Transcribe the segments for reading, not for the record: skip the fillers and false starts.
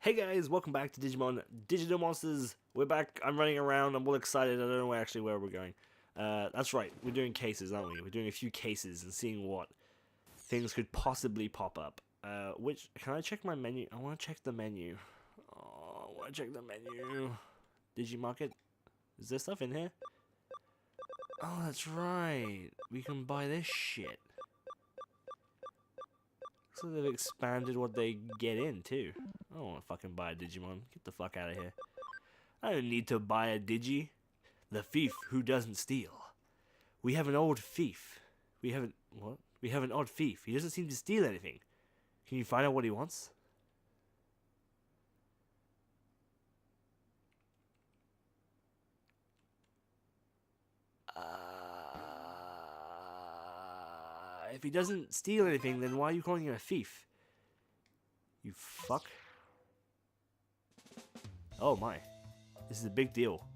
Hey guys, welcome back to Digimon Digital Monsters. We're back. I'm running around. I'm all excited. I don't know actually where we're going. That's right. We're doing cases, aren't we? We're doing a few cases and seeing what things could possibly pop up. Can I check my menu? I want to check the menu. Oh, I want to check the menu. Digimarket. Is there stuff in here? Oh, that's right. We can buy this shit. So they've expanded what they get in, too. I don't want to fucking buy a Digimon. Get the fuck out of here. I don't need to buy a Digi. The thief who doesn't steal. We have an old thief. We have an odd thief. He doesn't seem to steal anything. Can you find out what he wants? If he doesn't steal anything, then why are you calling him a thief? You fuck. Oh my. This is a big deal.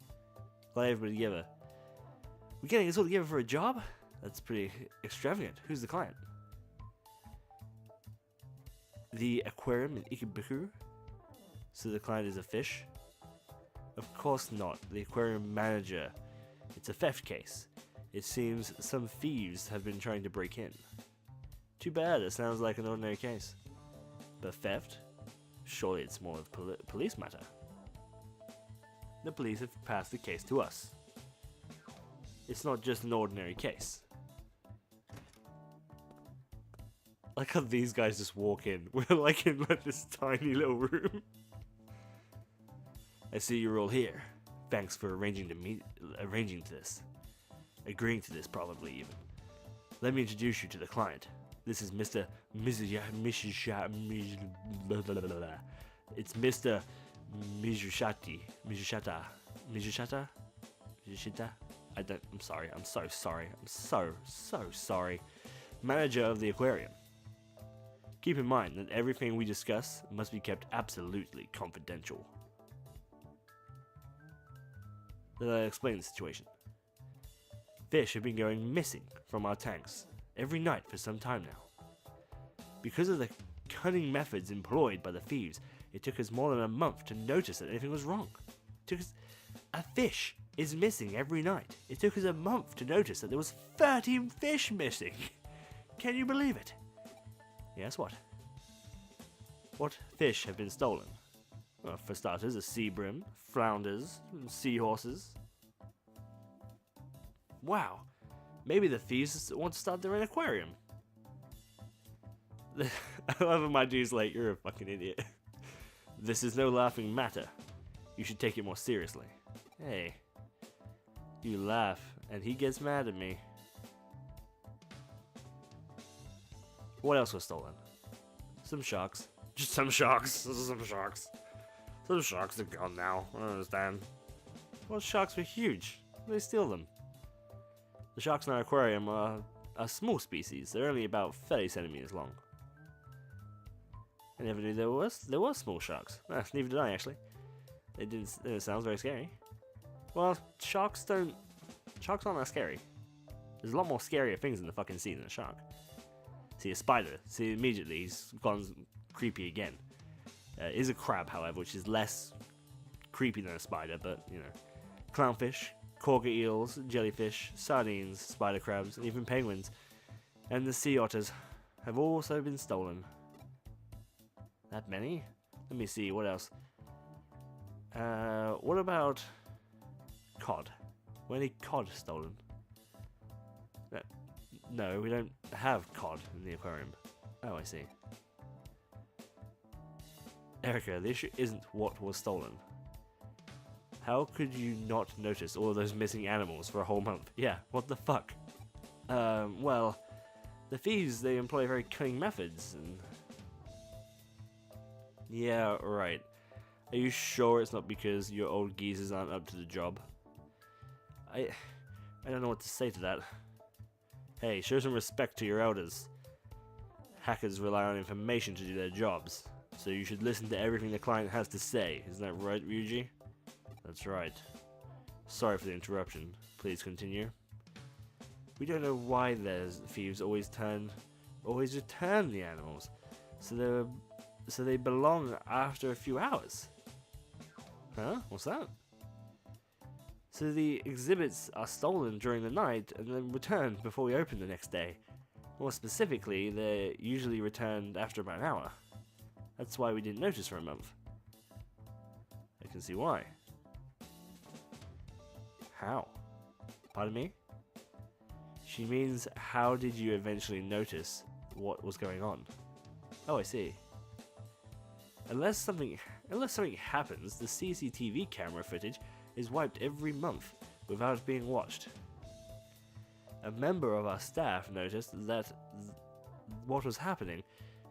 Glad everybody together. We're getting us all together for a job? That's pretty extravagant. Who's the client? The aquarium in Ikibuku? So the client is a fish? Of course not. The aquarium manager. It's a theft case. It seems some thieves have been trying to break in. Too bad, it sounds like an ordinary case. But theft? Surely it's more of a police matter. The police have passed the case to us. It's not just an ordinary case. Like how these guys just walk in. We're like in this tiny little room. I see you're all here. Thanks for arranging this. Agreeing to this, probably even. Let me introduce you to the client. This is Mr. It's Mr. Mizushita. I'm sorry. I'm so sorry. I'm so sorry. Manager of the aquarium. Keep in mind that everything we discuss must be kept absolutely confidential. Then I explain the situation. Fish have been going missing from our tanks every night for some time now. Because of the cunning methods employed by the thieves, it took us more than a month to notice that anything was wrong. A fish is missing every night. It took us a month to notice that there was 13 fish missing. Can you believe it? Yes, what? What fish have been stolen? Well, for starters, a sea bream, flounders, seahorses. Wow, maybe the thieves want to start their own aquarium. I love when my dude's like, you're a fucking idiot. This is no laughing matter. You should take it more seriously. Hey, you laugh, and he gets mad at me. What else was stolen? Some sharks. Just some sharks. Some sharks. Some sharks are gone now. I don't understand. Well, sharks were huge. They steal them. The sharks in our aquarium are a small species. They're only about 30 centimeters long. I never knew there were small sharks. Neither did I, actually. They didn't sound very scary. Well, sharks aren't that scary. There's a lot more scarier things in the fucking sea than a shark. See a spider. See, immediately he's gone creepy again. Is a crab, however, which is less creepy than a spider, but you know, clownfish, quagga eels, jellyfish, sardines, spider crabs, and even penguins, and the sea otters have also been stolen. That many? Let me see, what else? What about cod? Were any cod stolen? No, we don't have cod in the aquarium. Oh, I see. Erica, the issue isn't what was stolen. How could you not notice all of those missing animals for a whole month? Yeah, what the fuck? Well, the thieves, they employ very cunning methods, and... Yeah, right. Are you sure it's not because your old geezers aren't up to the job? I don't know what to say to that. Hey, show some respect to your elders. Hackers rely on information to do their jobs, so you should listen to everything the client has to say. Isn't that right, Ryuji? That's right. Sorry for the interruption. Please continue. We don't know why the thieves always return the animals. So so they belong after a few hours. Huh? What's that? So the exhibits are stolen during the night and then returned before we open the next day. More specifically, they're usually returned after about an hour. That's why we didn't notice for a month. I can see why. How? Pardon me? She means, how did you eventually notice what was going on? Oh, I see. Unless something happens, the CCTV camera footage is wiped every month without being watched. A member of our staff noticed that what was happening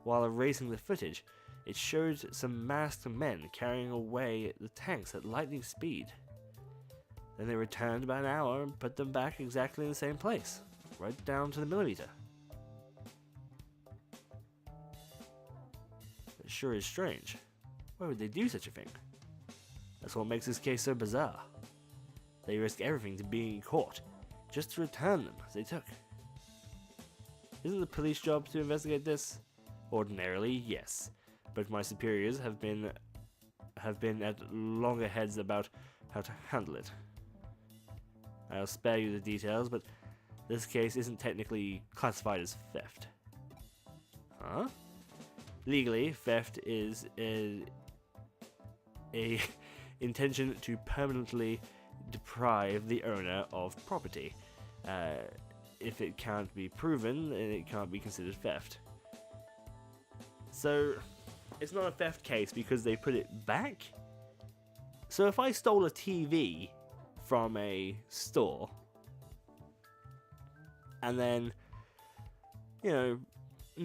while erasing the footage. It showed some masked men carrying away the tanks at lightning speed. Then they returned about an hour and put them back exactly in the same place, right down to the millimeter. It sure is strange. Why would they do such a thing? That's what makes this case so bizarre. They risk everything to being caught, just to return them as they took. Isn't the police job to investigate this? Ordinarily, yes, but my superiors have been at loggerheads about how to handle it. I'll spare you the details, but this case isn't technically classified as theft. Huh? Legally, theft is a intention to permanently deprive the owner of property. If it can't be proven, then it can't be considered theft. So, it's not a theft case because they put it back? So if I stole a TV from a store, and then, an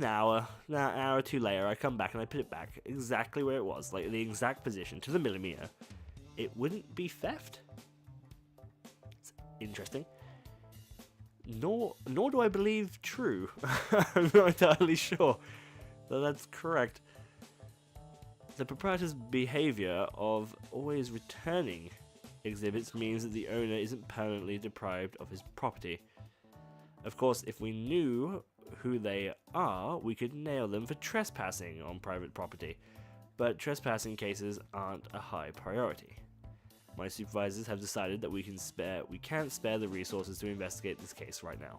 hour or two later, I come back and I put it back exactly where it was, like the exact position to the millimeter, it wouldn't be theft? It's interesting. Nor do I believe true. I'm not entirely sure that that's correct. The proprietor's behavior of always returning exhibits means that the owner isn't permanently deprived of his property. Of course, if we knew who they are, we could nail them for trespassing on private property, but trespassing cases aren't a high priority. My supervisors have decided that we can't spare the resources to investigate this case right now.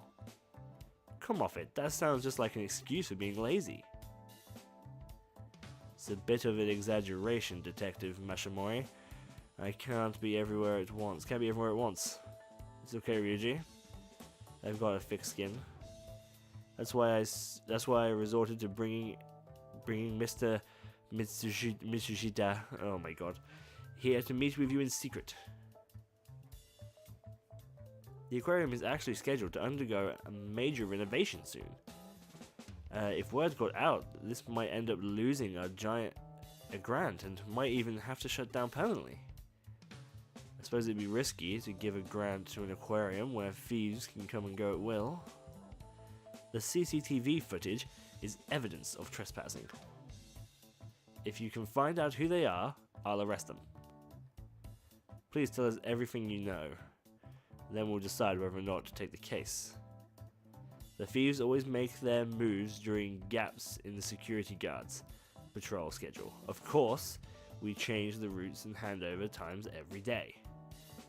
Come off it, that sounds just like an excuse for being lazy. It's a bit of an exaggeration, Detective Mashimori. I can't be everywhere at once. It's okay, Ryuji. I've got a thick skin. That's why I resorted to bringing Mr. Mitsushita, oh my god, here to meet with you in secret. The aquarium is actually scheduled to undergo a major renovation soon. If word got out, this might end up losing a grant and might even have to shut down permanently. I suppose it'd be risky to give a grant to an aquarium where thieves can come and go at will. The CCTV footage is evidence of trespassing. If you can find out who they are, I'll arrest them. Please tell us everything you know. Then we'll decide whether or not to take the case. The thieves always make their moves during gaps in the security guards' patrol schedule. Of course, we change the routes and handover times every day.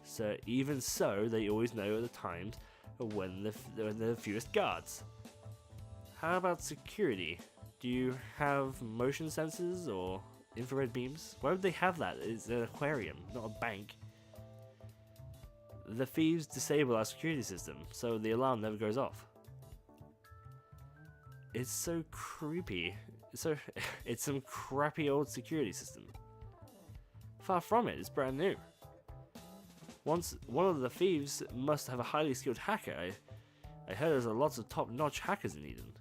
So even so, they always know at the times when the fewest guards. How about security? Do you have motion sensors or infrared beams? Why would they have that? It's an aquarium, not a bank. The thieves disable our security system, so the alarm never goes off. It's so creepy. It's some crappy old security system. Far from it, it's brand new. One of the thieves must have a highly skilled hacker. I heard there's lots of top-notch hackers in Eden.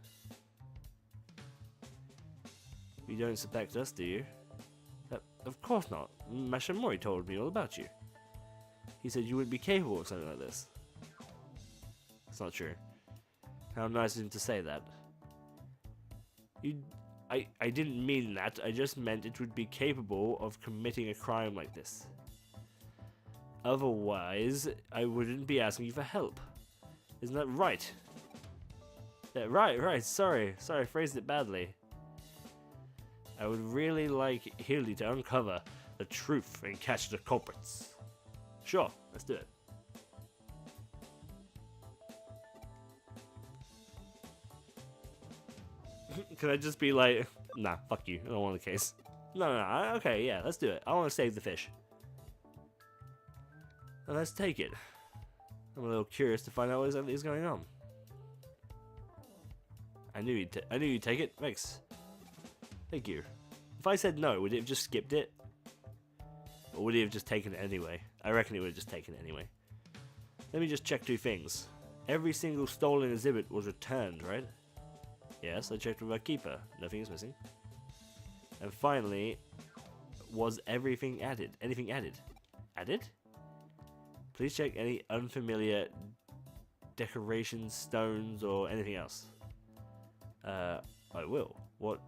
You don't suspect us, do you? Of course not. Mashimori told me all about you. He said you wouldn't be capable of something like this. It's not true. How nice of him to say that. I didn't mean that. I just meant it would be capable of committing a crime like this. Otherwise, I wouldn't be asking you for help. Isn't that right? Yeah, right. Sorry, I phrased it badly. I would really like Keali to uncover the truth and catch the culprits. Sure, let's do it. Can I just be like, nah, fuck you, I don't want the case. No, okay, yeah, let's do it. I want to save the fish. And let's take it. I'm a little curious to find out what exactly is going on. I knew you'd take it. Thanks. Thank you. If I said no, would it have just skipped it? Or would he have just taken it anyway? I reckon he would have just taken it anyway. Let me just check 2 things. Every single stolen exhibit was returned, right? Yes, I checked with our keeper. Nothing is missing. And finally, was everything added? Anything added? Added? Please check any unfamiliar decorations, stones, or anything else. I will. What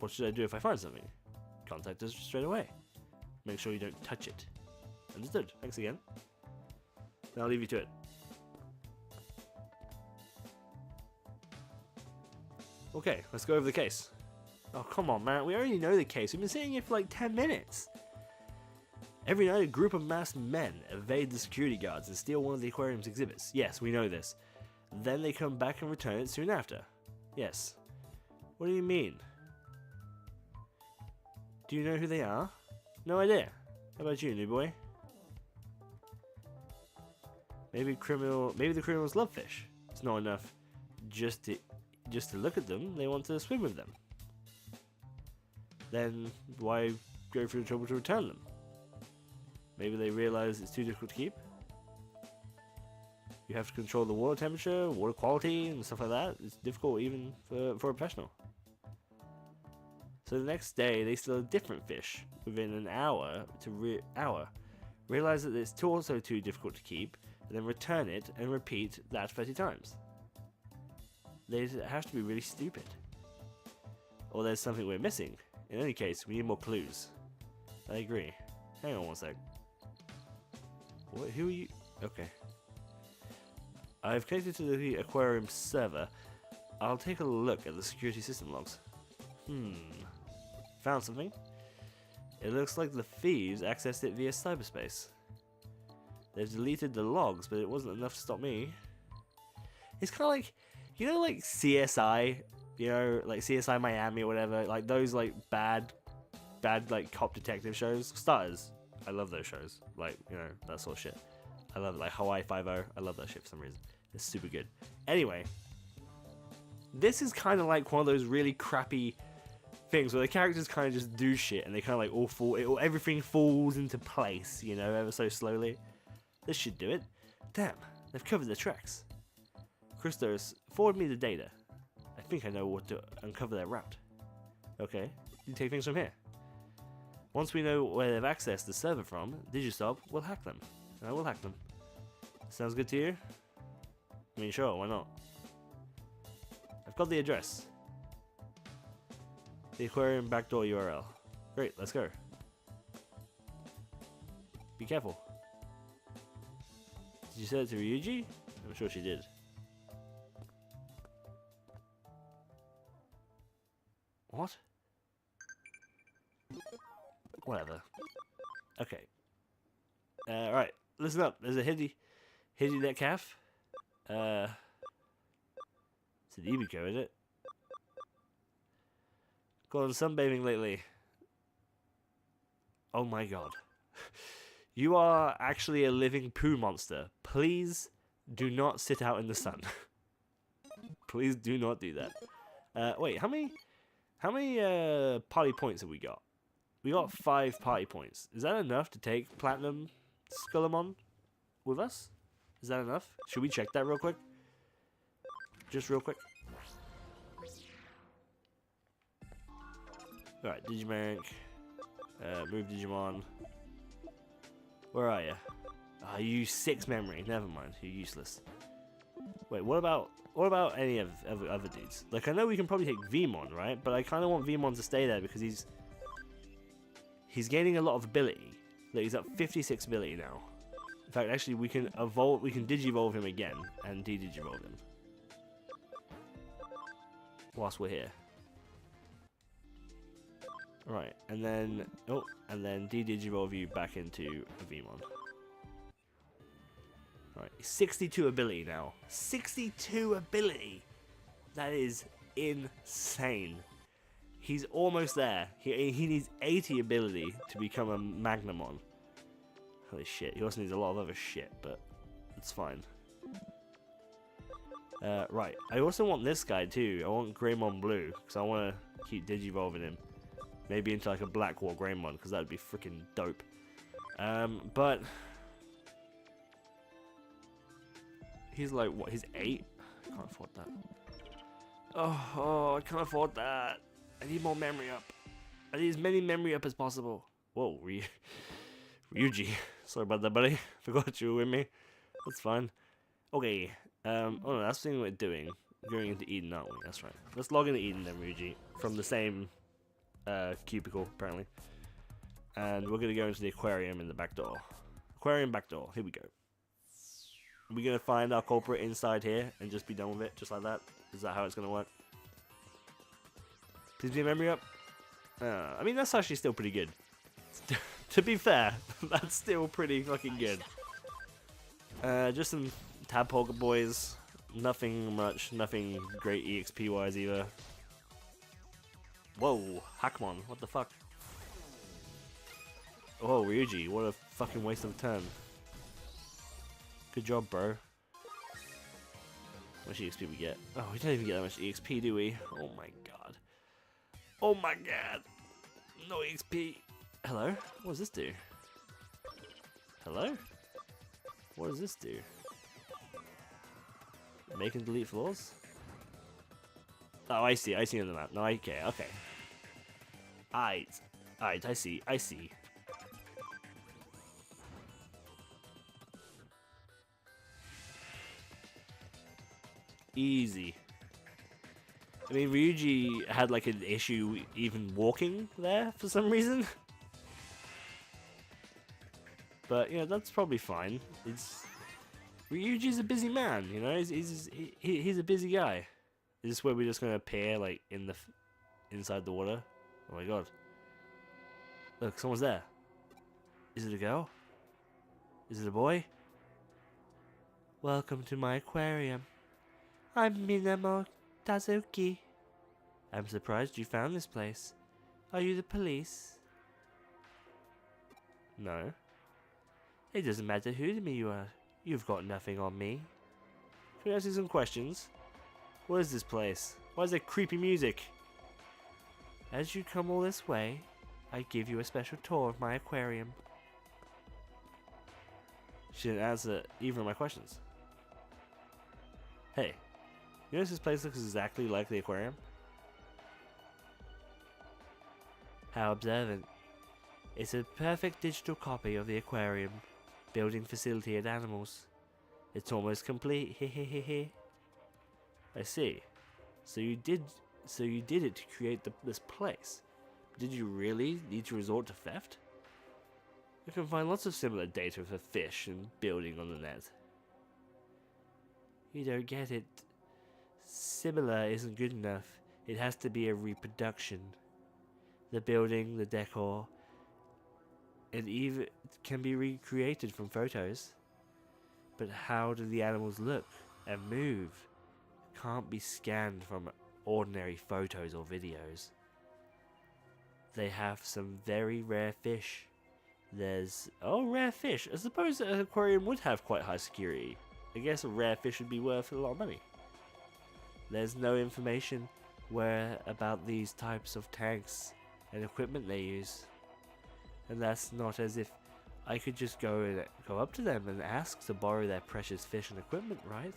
should I do if I find something? Contact us straight away. Make sure you don't touch it. Understood. Thanks again. Then I'll leave you to it. Okay, let's go over the case. Oh, come on, man. We already know the case. We've been sitting here for like 10 minutes. Every night, a group of masked men evade the security guards and steal one of the aquarium's exhibits. Yes, we know this. Then they come back and return it soon after. Yes. What do you mean? Do you know who they are? No idea. How about you, new boy? Maybe the criminals love fish. It's not enough just to look at them. They want to swim with them. Then why go through the trouble to return them? Maybe they realize it's too difficult to keep. You have to control the water temperature, water quality, and stuff like that. It's difficult even for a professional. So the next day, they steal a different fish within an hour realize that it's also too difficult to keep, and then return it and repeat that 30 times. They have to be really stupid. Or there's something we're missing. In any case, we need more clues. I agree. Hang on one sec. What? Who are you? Okay. I've connected to the aquarium server. I'll take a look at the security system logs. Found something. It looks like the thieves accessed it via cyberspace. They've deleted the logs, but it wasn't enough to stop me. It's kind of like, you know, like CSI, you know, like CSI Miami or whatever, like those like bad like cop detective shows. Starters, I love those shows, like, you know, that sort of shit. I love it, like Hawaii Five-0. I love that shit for some reason. It's super good. Anyway, this is kind of like one of those really crappy things where the characters kind of just do shit and they kind of like everything falls into place, you know, ever so slowly. This should do it. Damn, they've covered the tracks. Christos, forward me the data. I think I know what to uncover their route. Okay, you take things from here. Once we know where they've accessed the server from, Digistop will hack them. I will hack them. Sounds good to you? I mean, sure, why not? I've got the address. The aquarium backdoor URL. Great, let's go. Be careful. Did you send it to Ryuji? I'm sure she did. What? Whatever. Okay. Right. Listen up. There's a Hidi net calf. It's an Ibiko, is it? Gone sunbathing lately. Oh my god. You are actually a living poo monster. Please do not sit out in the sun. Please do not do that. Wait, how many party points have we got? We got 5 party points. Is that enough to take Platinum Skullamon with us? Is that enough? Should we check that real quick? Just real quick. Alright, Digibank. Move Digimon. Where are you? Ah, you use 6 memory. Never mind, you're useless. Wait, what about any of other dudes? Like, I know we can probably take Vmon, right? But I kind of want Vmon to stay there because he's gaining a lot of ability. Like, he's up 56 ability now. In fact, actually, we can Digivolve him again and de-Digivolve him. Whilst we're here. Right, and then de-digivolve you back into a Vmon. Right, 62 ability now. 62 ability. That is insane. He's almost there. He needs 80 ability to become a Magnamon. Holy shit. He also needs a lot of other shit, but it's fine. Right. I also want this guy too. I want Greymon Blue, because I want to keep digivolving him. Maybe into like a Black War Greymon, because that would be freaking dope. But he's like, what? He's 8? I can't afford that. Oh, I can't afford that. I need more memory up. I need as many memory up as possible. Whoa, Ryuji. Sorry about that, buddy. Forgot you were with me. That's fine. Okay. Oh no, that's the thing we're doing. We're going into Eden, aren't we? That's right. Let's log into Eden then, Ryuji. From the same cubicle, apparently. And we're going to go into the aquarium in the back door. Aquarium back door. Here we go. We're going to find our culprit inside here and just be done with it, just like that. Is that how it's going to work? Please be memory up. I mean, that's actually still pretty good. To be fair, that's still pretty fucking good. Just some Tadpole boys. Nothing much. Nothing great EXP wise either. Whoa, Hackmon, what the fuck? Oh, Ryuji, what a fucking waste of a turn. Good job, bro. How much EXP we get? Oh, we don't even get that much EXP, do we? Oh my god. Oh my god. No EXP. Hello? What does this do? Hello? What does this do? Make and delete floors? Oh, I see on the map. No, okay. Alright, I see. Easy. I mean, Ryuji had like an issue even walking there for some reason. But, you know, that's probably fine. Ryuji's a busy man, you know? He's a busy guy. Is this where we're just gonna appear, like, inside the water? Oh my god. Look, someone's there. Is it a girl? Is it a boy? Welcome to my aquarium. I'm Minamo Tazuki. I'm surprised you found this place. Are you the police? No. It doesn't matter who to me you are. You've got nothing on me. Can I ask you some questions? What is this place? Why is there creepy music? As you come all this way, I give you a special tour of my aquarium. She didn't answer either of my questions. Hey, you notice this place looks exactly like the aquarium? How observant. It's a perfect digital copy of the aquarium, building facility and animals. It's almost complete, hehehehe. I see. So you did it to create this place. Did you really need to resort to theft? You can find lots of similar data for fish and building on the net. You don't get it. Similar isn't good enough. It has to be a reproduction. The building, the decor, and even can be recreated from photos. But how do the animals look and move? Can't be scanned from ordinary photos or videos. They have some very rare fish. There's... oh, rare fish. I suppose an aquarium would have quite high security. I guess a rare fish would be worth a lot of money. There's no information about these types of tanks and equipment they use. And that's not as if I could just go up to them and ask to borrow their precious fish and equipment, right?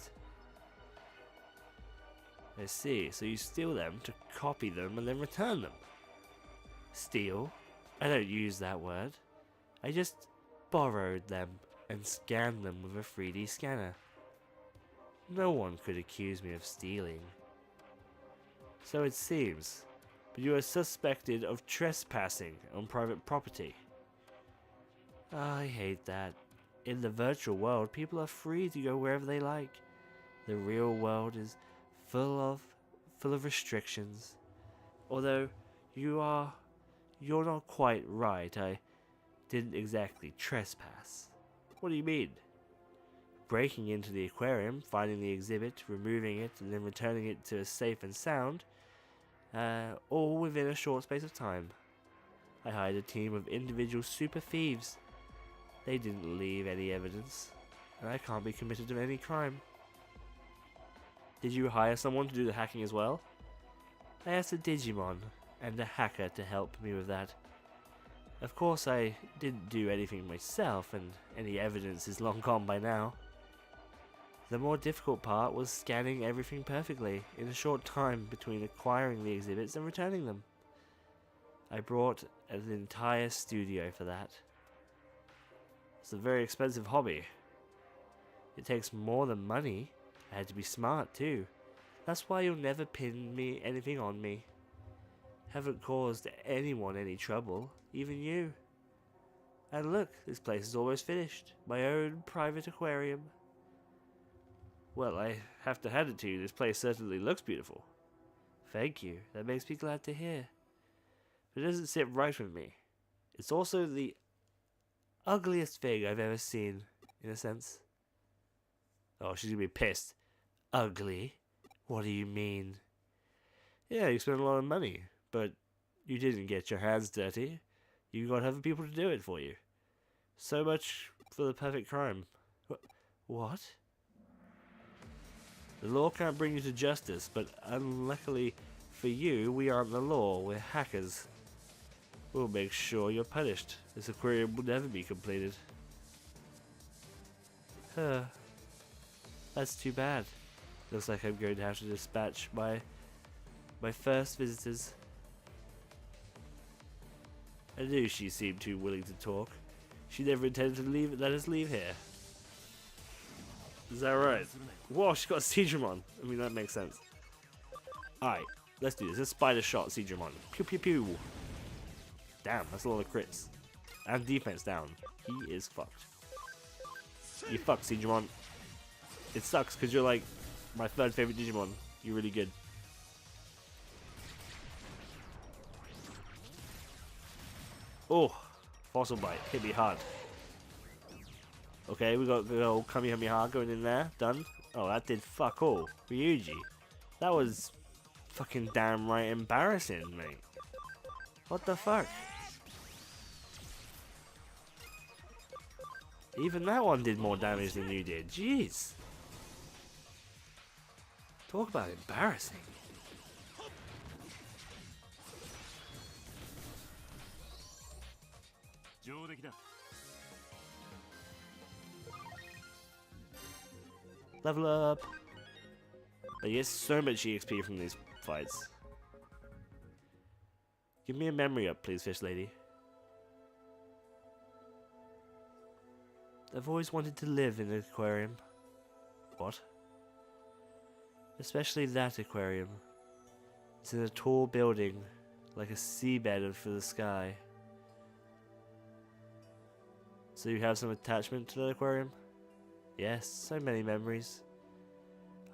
I see, so you steal them to copy them and then return them. Steal? I don't use that word. I just borrowed them and scanned them with a 3D scanner. No one could accuse me of stealing. So it seems, but you are suspected of trespassing on private property. I hate that. In the virtual world, people are free to go wherever they like. The real world is full of restrictions. Although you You're not quite right. I didn't exactly trespass. What do you mean? Breaking into the aquarium, finding the exhibit, removing it, and then returning it to us safe and sound, all within a short space of time. I hired a team of individual super thieves. They didn't leave any evidence, and I can't be committed to any crime. Did you hire someone to do the hacking as well? I asked a Digimon and a hacker to help me with that. Of course, I didn't do anything myself, and any evidence is long gone by now. The more difficult part was scanning everything perfectly in a short time between acquiring the exhibits and returning them. I brought an entire studio for that. It's a very expensive hobby. It takes more than money. I had to be smart too. That's why you'll never pin anything on me. Haven't caused anyone any trouble, even you. And look, this place is almost finished. My own private aquarium. Well, I have to hand it to you. This place certainly looks beautiful. Thank you. That makes me glad to hear. But it doesn't sit right with me. It's also the ugliest thing I've ever seen, in a sense. Oh, she's gonna be pissed. Ugly? What do you mean? Yeah, you spent a lot of money, but you didn't get your hands dirty. You got other people to do it for you. So much for the perfect crime. What? The law can't bring you to justice, but unluckily for you, we aren't the law. We're hackers. We'll make sure you're punished. This aquarium will never be completed. Huh. That's too bad. Looks like I'm going to have to dispatch my first visitors. I knew she seemed too willing to talk. She never intended to let us leave here. Is that right? Whoa, she got a Digimon. I mean, that makes sense. Alright, let's do this. Let's spider shot Digimon. Pew pew pew. Damn, that's a lot of crits. And defense down. He is fucked. You fucked, Digimon. It sucks because you're like my third favorite Digimon. You're really good. Oh, fossil bite. Hit me hard. Okay, we got the old Kamehameha going in there. Done. Oh, that did fuck all. Ryuji. That was fucking damn right embarrassing, mate. What the fuck? Even that one did more damage than you did. Jeez. Talk about embarrassing. Level up. I get so much EXP from these fights. Give me a memory up, please, fish lady. I've always wanted to live in an aquarium. What? Especially that aquarium. It's in a tall building, like a seabed for the sky. So you have some attachment to the aquarium? Yes, so many memories.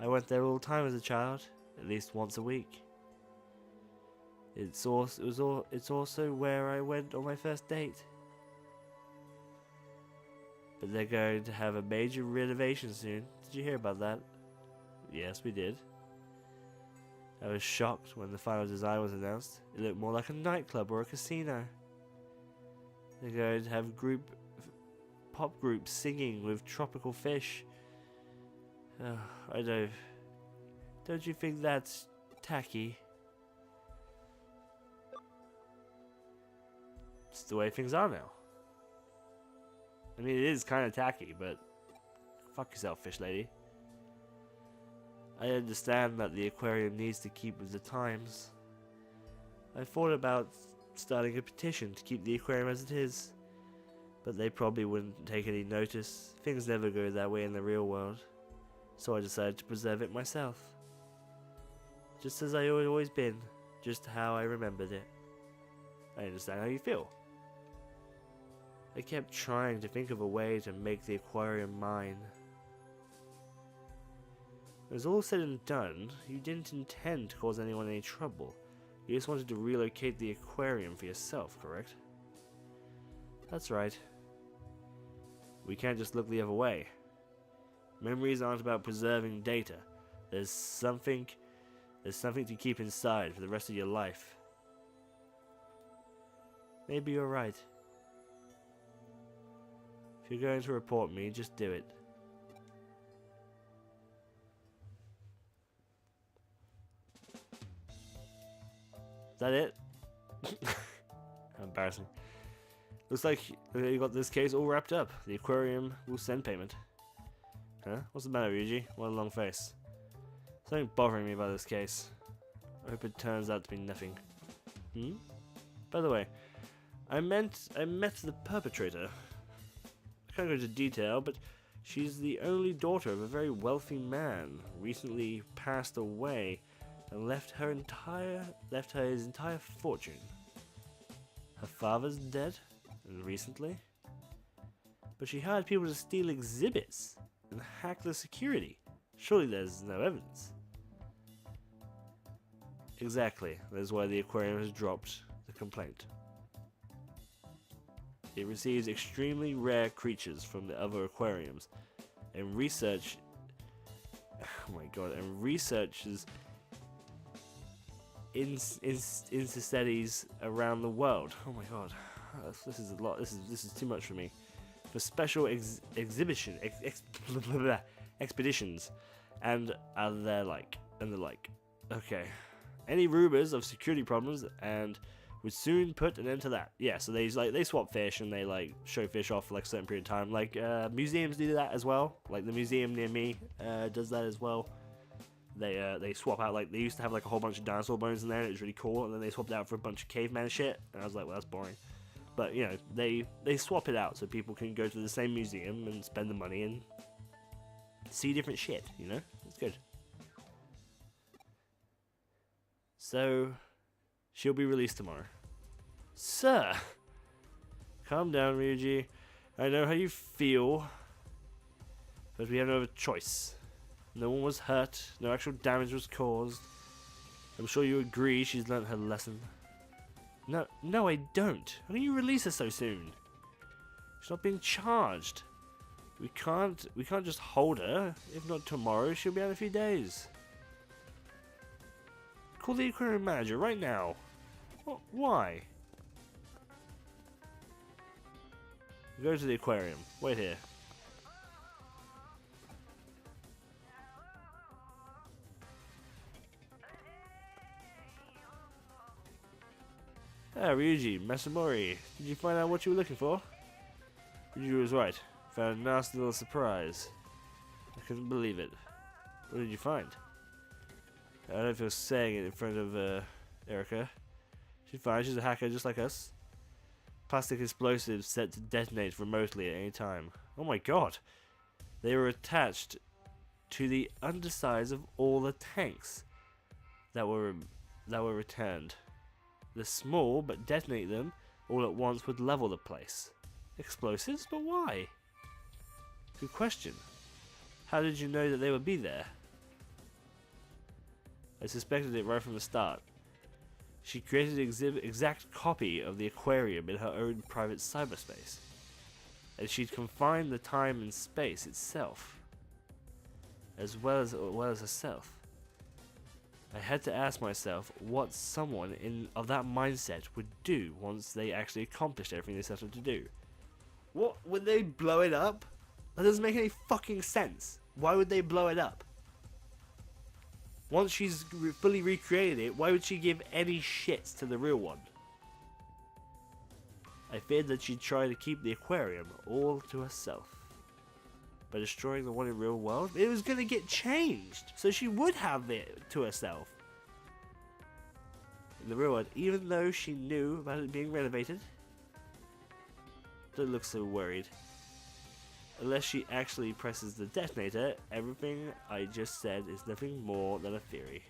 I went there all the time as a child, at least once a week. It's also where I went on my first date. But they're going to have a major renovation soon. Did you hear about that? Yes, we did. I was shocked when the final design was announced. It looked more like a nightclub or a casino. They're going to have pop groups singing with tropical fish. I know. Don't you think that's tacky? It's the way things are now. I mean, it is kind of tacky, but fuck yourself, fish lady. I understand that the aquarium needs to keep with the times. I thought about starting a petition to keep the aquarium as it is, but they probably wouldn't take any notice. Things never go that way in the real world, so I decided to preserve it myself. Just as I always been, just how I remembered it. I understand how you feel. I kept trying to think of a way to make the aquarium mine. When it was all said and done, you didn't intend to cause anyone any trouble. You just wanted to relocate the aquarium for yourself, correct? That's right. We can't just look the other way. Memories aren't about preserving data. There's something to keep inside for the rest of your life. Maybe you're right. If you're going to report me, just do it. Is that it? Embarrassing. Looks like you got this case all wrapped up. The aquarium will send payment. Huh? What's the matter, Ryuji? What a long face. Something bothering me about this case. I hope it turns out to be nothing. Hmm? By the way, I met the perpetrator. I can't go into detail, but she's the only daughter of a very wealthy man. Recently passed away and left his entire fortune. Her father's dead, and recently. But she hired people to steal exhibits and hack the security. Surely there's no evidence. Exactly. That is why the aquarium has dropped the complaint. It receives extremely rare creatures from the other aquariums, and researches into studies around the world. Oh my god, this is a lot. This is too much for me. For special expeditions and the like. Okay. Any rumors of security problems and would soon put an end to that. Yeah, so they swap fish and they show fish off for a certain period of time. Museums do that as well. Like the museum near me does that as well. They swap out, they used to have a whole bunch of dinosaur bones in there, and it was really cool, and then they swapped it out for a bunch of caveman shit, and I was like, well, that's boring. But, they swap it out so people can go to the same museum and spend the money and see different shit, It's good. So, she'll be released tomorrow. Sir! Calm down, Ryuji. I know how you feel, but we have no other choice. No one was hurt, no actual damage was caused. I'm sure you agree she's learnt her lesson. No, I don't. How can you release her so soon? She's not being charged. We can't just hold her. If not tomorrow, she'll be out in a few days. Call the aquarium manager right now. Why? Go to the aquarium. Wait here. Ah, Ryuji, Masamori, did you find out what you were looking for? Ryuji was right. Found a nasty little surprise. I couldn't believe it. What did you find? I don't know if you're saying it in front of Erica. She's fine, she's a hacker just like us. Plastic explosives set to detonate remotely at any time. Oh my god! They were attached to the undersides of all the tanks that were returned. The small, but detonate them all at once would level the place. Explosives? But why? Good question. How did you know that they would be there? I suspected it right from the start. She created an exact copy of the aquarium in her own private cyberspace. And she'd confined the time and space itself, as well as herself. I had to ask myself what someone of that mindset would do once they actually accomplished everything they set out to do. What? Would they blow it up? That doesn't make any fucking sense. Why would they blow it up? Once she's fully recreated it, why would she give any shits to the real one? I feared that she'd try to keep the aquarium all to herself. By destroying the one in real world, it was going to get changed, so she would have it to herself. In the real world, even though she knew about it being renovated, don't look so worried. Unless she actually presses the detonator, everything I just said is nothing more than a theory.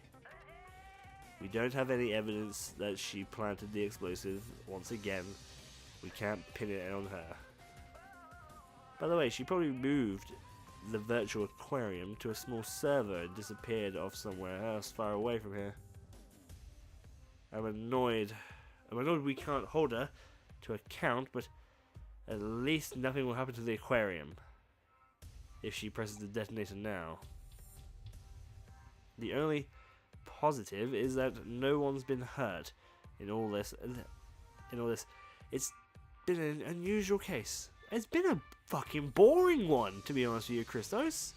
We don't have any evidence that she planted the explosive. Once again, we can't pin it on her. By the way, she probably moved the virtual aquarium to a small server and disappeared off somewhere else far away from here. I'm annoyed. I'm annoyed we can't hold her to account, but at least nothing will happen to the aquarium if she presses the detonator now. The only positive is that no one's been hurt in all this. It's been an unusual case. It's been a fucking boring one, to be honest with you, Christos.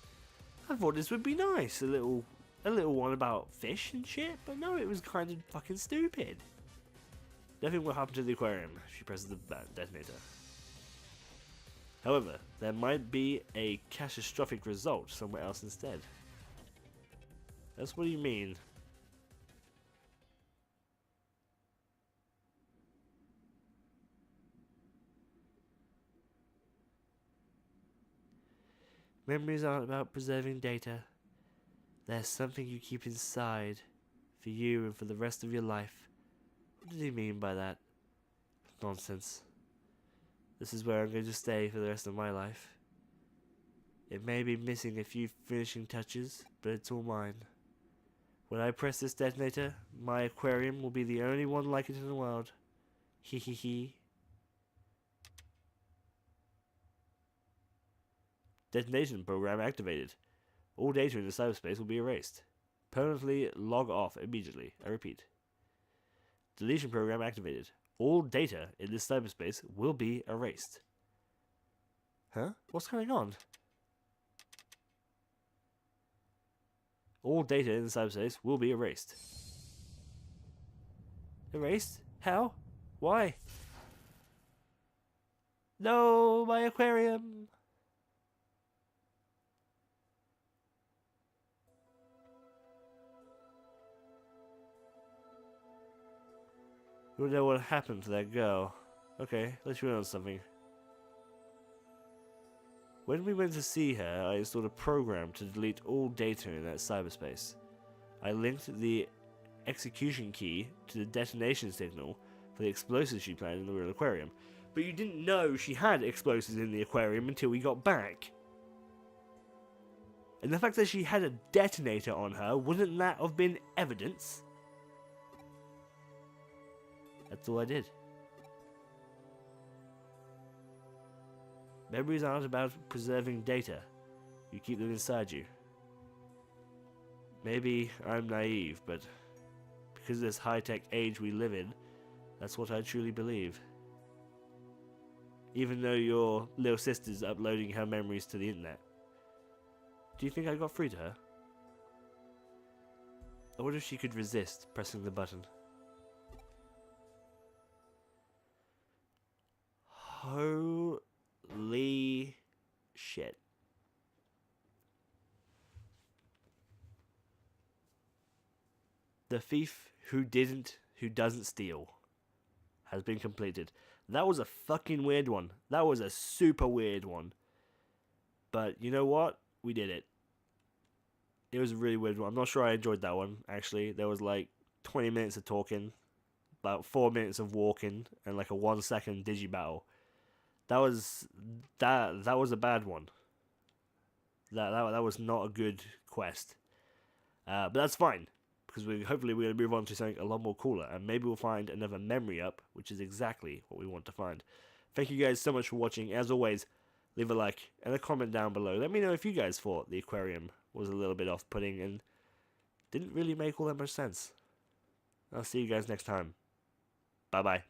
I thought this would be nice, a little one about fish and shit, but no, it was kind of fucking stupid. Nothing will happen to the aquarium if she presses the detonator. However, there might be a catastrophic result somewhere else instead. That's what do you mean? Memories aren't about preserving data. There's something you keep inside for you and for the rest of your life. What did he mean by that? Nonsense. This is where I'm going to stay for the rest of my life. It may be missing a few finishing touches, but it's all mine. When I press this detonator, my aquarium will be the only one like it in the world. Hee hee hee. Detonation program activated. All data in the cyberspace will be erased. Permanently log off immediately. I repeat. Deletion program activated. All data in this cyberspace will be erased. Huh? What's going on? All data in the cyberspace will be erased. Erased? How? Why? No, my aquarium! You don't know what happened to that girl. Okay, let's read on something. When we went to see her, I installed a program to delete all data in that cyberspace. I linked the execution key to the detonation signal for the explosives she planned in the real aquarium. But you didn't know she had explosives in the aquarium until we got back. And the fact that she had a detonator on her, wouldn't that have been evidence? That's all I did. Memories aren't about preserving data. You keep them inside you. Maybe I'm naive, but because of this high-tech age we live in, that's what I truly believe. Even though your little sister's uploading her memories to the internet. Do you think I got through to her? I wonder if she could resist pressing the button. Holy shit. The thief who doesn't steal has been completed. That was a fucking weird one. That was a super weird one. But you know what? We did it. It was a really weird one. I'm not sure I enjoyed that one, actually. There was like 20 minutes of talking, about 4 minutes of walking, and like a 1 second digi battle. That was a bad one. That was not a good quest. But that's fine, because hopefully we're going to move on to something a lot more cooler, and maybe we'll find another memory up, which is exactly what we want to find. Thank you guys so much for watching. As always, leave a like and a comment down below. Let me know if you guys thought the aquarium was a little bit off-putting and didn't really make all that much sense. I'll see you guys next time. Bye-bye.